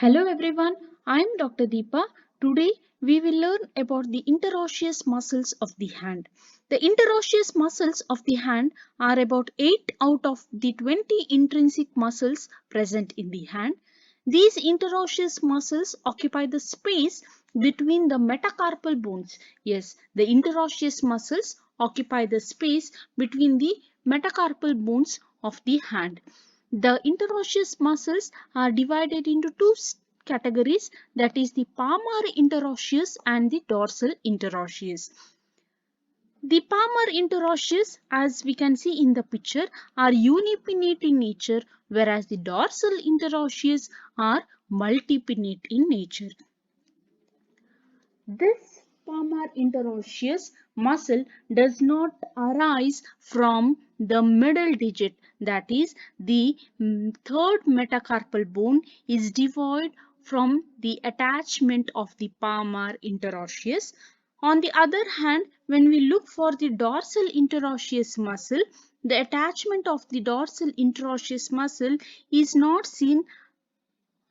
Hello everyone, I am Dr. Deepa. Today we will learn about the interosseous muscles of the hand. The interosseous muscles of the hand are about 8 out of the 20 intrinsic muscles present in the hand. These interosseous muscles occupy the space between the metacarpal bones. Yes, the interosseous muscles occupy the space between the metacarpal bones of the hand. The interosseous muscles are divided into two categories, that is the palmar interosseous and the dorsal interosseous. The palmar interosseous, as we can see in the picture, are unipinnate in nature, whereas the dorsal interosseous are multipinnate in nature. This palmar interosseous muscle does not arise from the middle digit, that is the third metacarpal bone is devoid from the attachment of the palmar interosseous. On the other hand, when we look for the dorsal interosseous muscle, the attachment of the dorsal interosseous muscle is not seen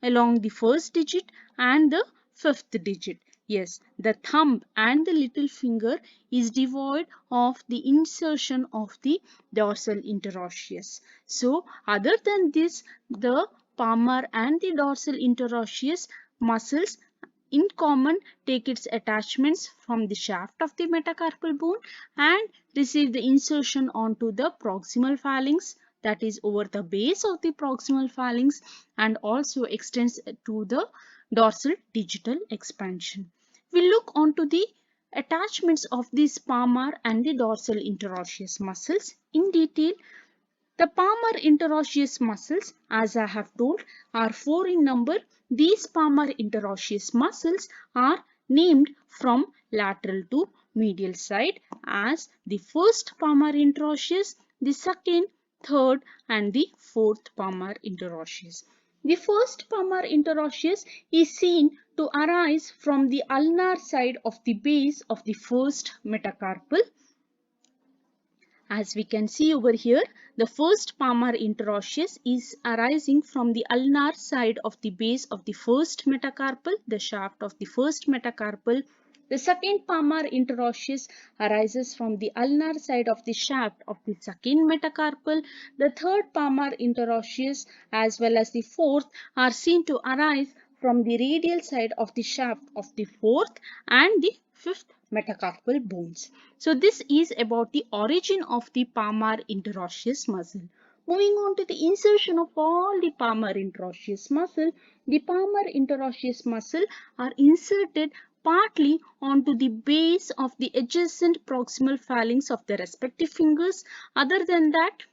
along the first digit and the fifth digit. Yes, the thumb and the little finger is devoid of the insertion of the dorsal interosseous. So, other than this, the palmar and the dorsal interosseous muscles in common take its attachments from the shaft of the metacarpal bone and receive the insertion onto the proximal phalanx, that is over the base of the proximal phalanx, and also extends to the dorsal digital expansion. We look onto the attachments of these palmar and the dorsal interosseous muscles in detail. The palmar interosseous muscles, as I have told, are 4 in number. These palmar interosseous muscles are named from lateral to medial side as the first palmar interosseous, the second, third and the fourth palmar interosseous. The first palmar interosseous is seen to arise from the ulnar side of the base of the first metacarpal. As we can see over here, the first palmar interosseous is arising from the ulnar side of the base of the first metacarpal, the shaft of the first metacarpal. The second palmar interosseous arises from the ulnar side of the shaft of the second metacarpal. The third palmar interosseous as well as the fourth are seen to arise from the radial side of the shaft of the fourth and the fifth metacarpal bones. So this is about the origin of the palmar interosseous muscle. Moving on to the insertion of all the palmar interosseous muscle, the palmar interosseous muscle are inserted partly onto the base of the adjacent proximal phalanx of the respective fingers. Other than that,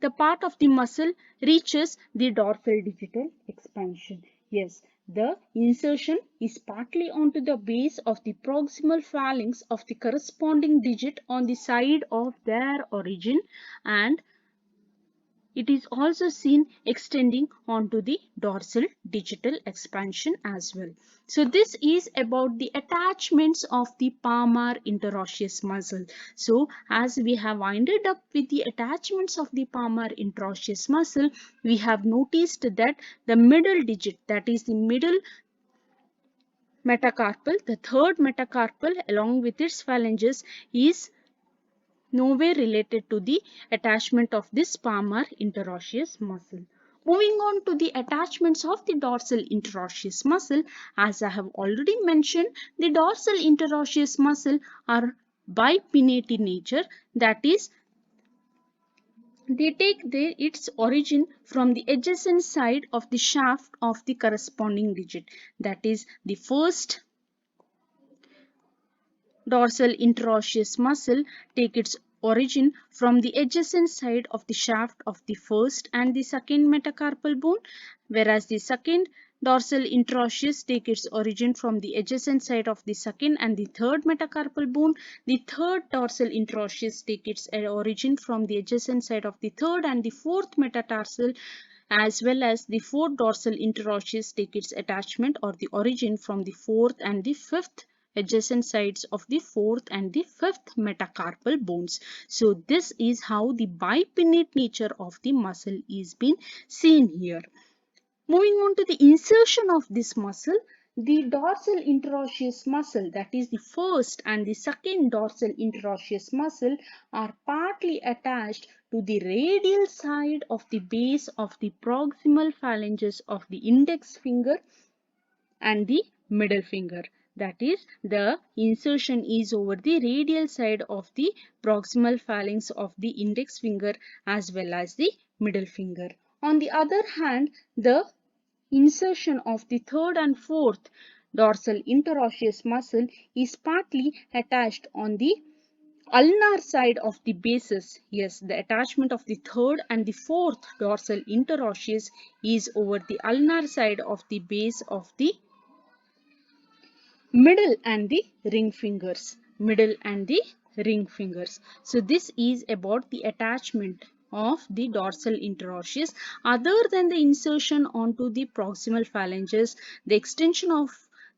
the part of the muscle reaches the dorsal digital expansion. Yes, the insertion is partly onto the base of the proximal phalanx of the corresponding digit on the side of their origin, and it is also seen extending onto the dorsal digital expansion as well. So this is about the attachments of the palmar interosseous muscle. So as we have winded up with the attachments of the palmar interosseous muscle, we have noticed that the middle digit, that is the middle metacarpal, the third metacarpal along with its phalanges, is nowhere related to the attachment of this palmar interosseous muscle. Moving on to the attachments of the dorsal interosseous muscle, as I have already mentioned, the dorsal interosseous muscle are bipinnate in nature, that is, they take its origin from the adjacent side of the shaft of the corresponding digit, that is, the first dorsal interosseous muscle take its origin from the adjacent side of the shaft of the first and the second metacarpal bone, whereas the second dorsal interosseous take its origin from the adjacent side of the second and the third metacarpal bone. The third dorsal interosseous take its origin from the adjacent side of the third and the fourth metatarsal, as well as the fourth dorsal interosseous take its attachment or the origin from the fourth and the fifth adjacent sides of the fourth and the fifth metacarpal bones. So this is how the bipinnate nature of the muscle is being seen here. Moving on to the insertion of this muscle, the dorsal interosseous muscle, that is the first and the second dorsal interosseous muscle, are partly attached to the radial side of the base of the proximal phalanges of the index finger and the middle finger. That is, the insertion is over the radial side of the proximal phalanx of the index finger as well as the middle finger. On the other hand, the insertion of the third and fourth dorsal interosseous muscle is partly attached on the ulnar side of the bases. Yes, the attachment of the third and the fourth dorsal interosseous is over the ulnar side of the base of the middle and the ring fingers. Middle and the ring fingers. So this is about the attachment of the dorsal interosseous. Other than the insertion onto the proximal phalanges, the extension of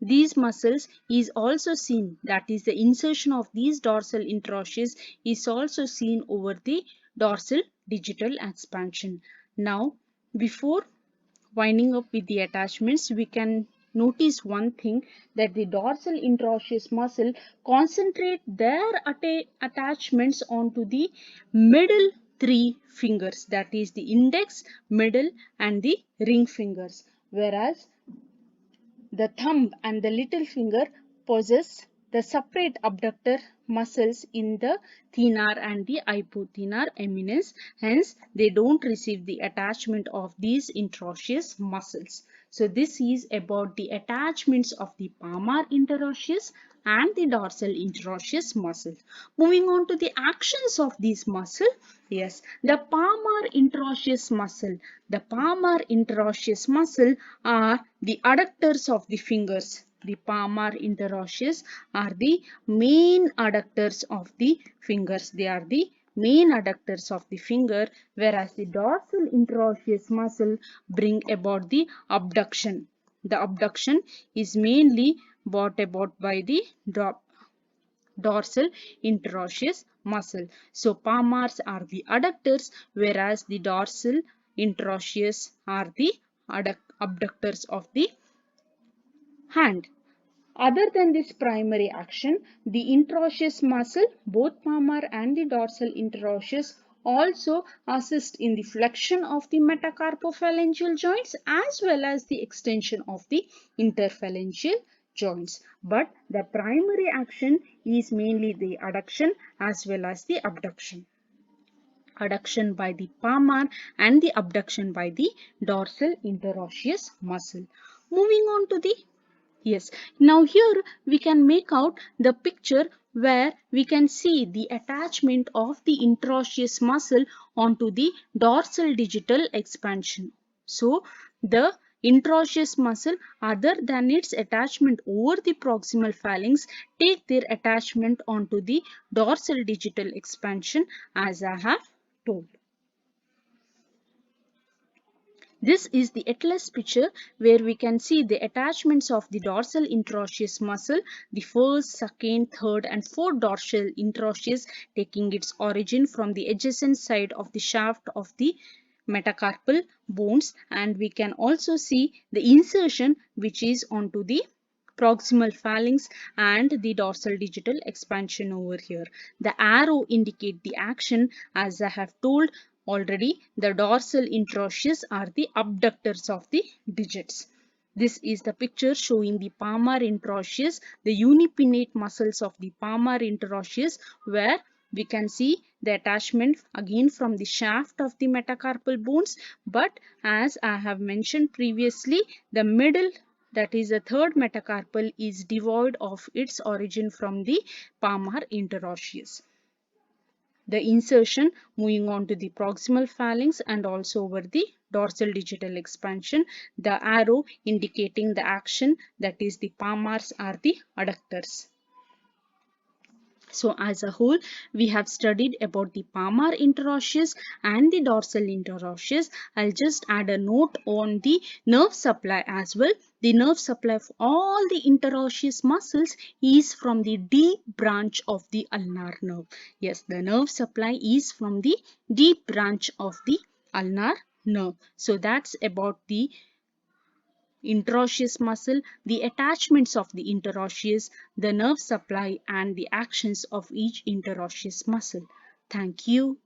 these muscles is also seen. That is, the insertion of these dorsal interosseous is also seen over the dorsal digital expansion. Now, before winding up with the attachments, we can notice one thing, that the dorsal interosseous muscle concentrate their attachments onto the middle three fingers, that is the index, middle and the ring fingers, whereas the thumb and the little finger possess the separate abductor muscles in the thenar and the hypothenar eminence. Hence, they don't receive the attachment of these interosseous muscles. So, this is about the attachments of the palmar interosseous and the dorsal interosseous muscle. Moving on to the actions of these muscle. Yes, the palmar interosseous muscle. The palmar interosseous muscle are the adductors of the fingers. The palmar interosseous are the main adductors of the fingers. They are the main adductors of the finger, whereas the dorsal interosseous muscle bring about the abduction. The abduction is mainly brought about by the dorsal interosseous muscle. So palmars are the adductors, whereas the dorsal interosseous are the abductors of the hand. Other than this primary action, the interosseous muscle, both palmar and the dorsal interosseous, also assist in the flexion of the metacarpophalangeal joints as well as the extension of the interphalangeal joints. But the primary action is mainly the adduction as well as the abduction. Adduction by the palmar and the abduction by the dorsal interosseous muscle. Moving on to the Yes, now here we can make out the picture where we can see the attachment of the interosseous muscle onto the dorsal digital expansion. So, the interosseous muscle, other than its attachment over the proximal phalanx, take their attachment onto the dorsal digital expansion as I have told. This is the atlas picture where we can see the attachments of the dorsal interosseous muscle, the first, second, third and fourth dorsal interosseous taking its origin from the adjacent side of the shaft of the metacarpal bones, and we can also see the insertion which is onto the proximal phalanx and the dorsal digital expansion over here. The arrow indicate the action. As I have told already, the dorsal interosseous are the abductors of the digits. This is the picture showing the palmar interosseous, the unipinnate muscles of the palmar interosseous, where we can see the attachment again from the shaft of the metacarpal bones, but as I have mentioned previously, the middle, that is the third metacarpal, is devoid of its origin from the palmar interosseous. The insertion moving on to the proximal phalanx and also over the dorsal digital expansion, the arrow indicating the action, that is the palmars are the adductors. So as a whole, we have studied about the palmar interosseous and the dorsal interosseous. I'll just add a note on the nerve supply as well. The nerve supply of all the interosseous muscles is from the deep branch of the ulnar nerve. Yes, the nerve supply is from the deep branch of the ulnar nerve. So that's about the interosseous muscle, the attachments of the interosseous, the nerve supply, and the actions of each interosseous muscle. Thank you.